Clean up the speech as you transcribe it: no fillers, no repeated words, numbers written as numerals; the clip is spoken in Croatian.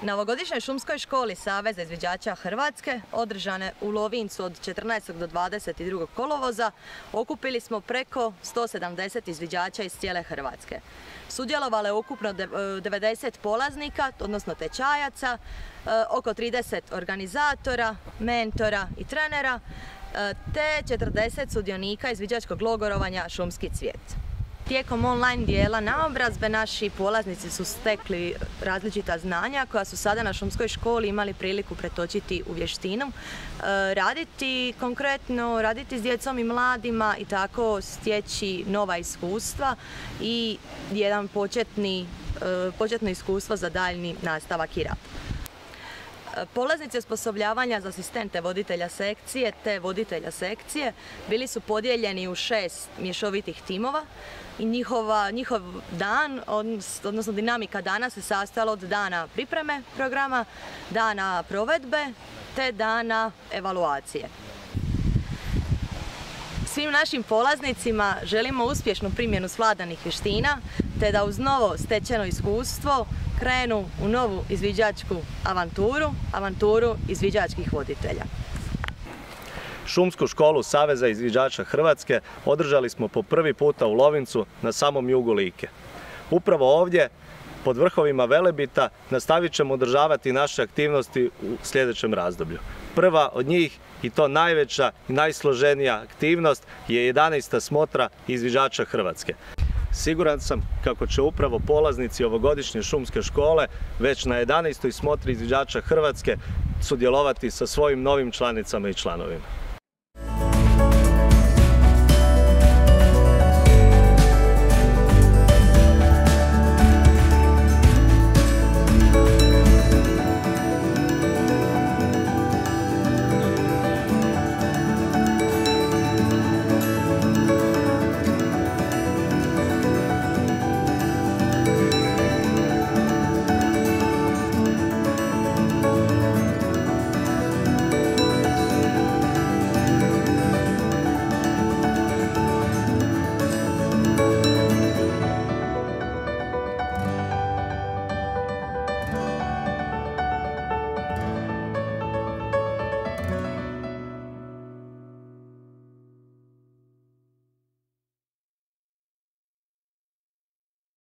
Na ovogodišnjoj šumskoj školi Saveza izviđača Hrvatske, održane u Lovincu od 14. do 22. kolovoza, okupili smo preko 170 izviđača iz cijele Hrvatske. Sudjelovalo je ukupno 90 polaznika, odnosno tečajaca, oko 30 organizatora, mentora i trenera, te 40 sudionika izviđačkog logorovanja Šumski cvijet. Tijekom online dijela naobrazbe naši polaznici su stekli različita znanja koja su sada na šumskoj školi imali priliku pretočiti u vještinu, raditi konkretno, raditi s djecom i mladima i tako stječi nova iskustva i jedan početno iskustvo za daljnji nastavak i rad. Polaznici osposobljavanja za asistente voditelja sekcije te voditelja sekcije bili su podijeljeni u 6 mješovitih timova i njihov dan, odnosno dinamika dana se sastojala od dana pripreme programa, dana provedbe te dana evaluacije. Svim našim polaznicima želimo uspješnu primjenu svladanih vještina te da uz novo stečeno iskustvo krenu u novu izviđačku avanturu izviđačkih voditelja. Šumsku školu Saveza izviđača Hrvatske održali smo po prvi puta u Lovincu na samom jugu Like. Upravo ovdje, pod vrhovima Velebita, nastavit ćemo održavati naše aktivnosti u sljedećem razdoblju. Prva od njih, i to najveća i najsloženija aktivnost, je 11. smotra izviđača Hrvatske. Siguran sam kako će upravo polaznici ovogodišnje šumske škole već na 11. smotri izviđača Hrvatske sudjelovati sa svojim novim članicama i članovima.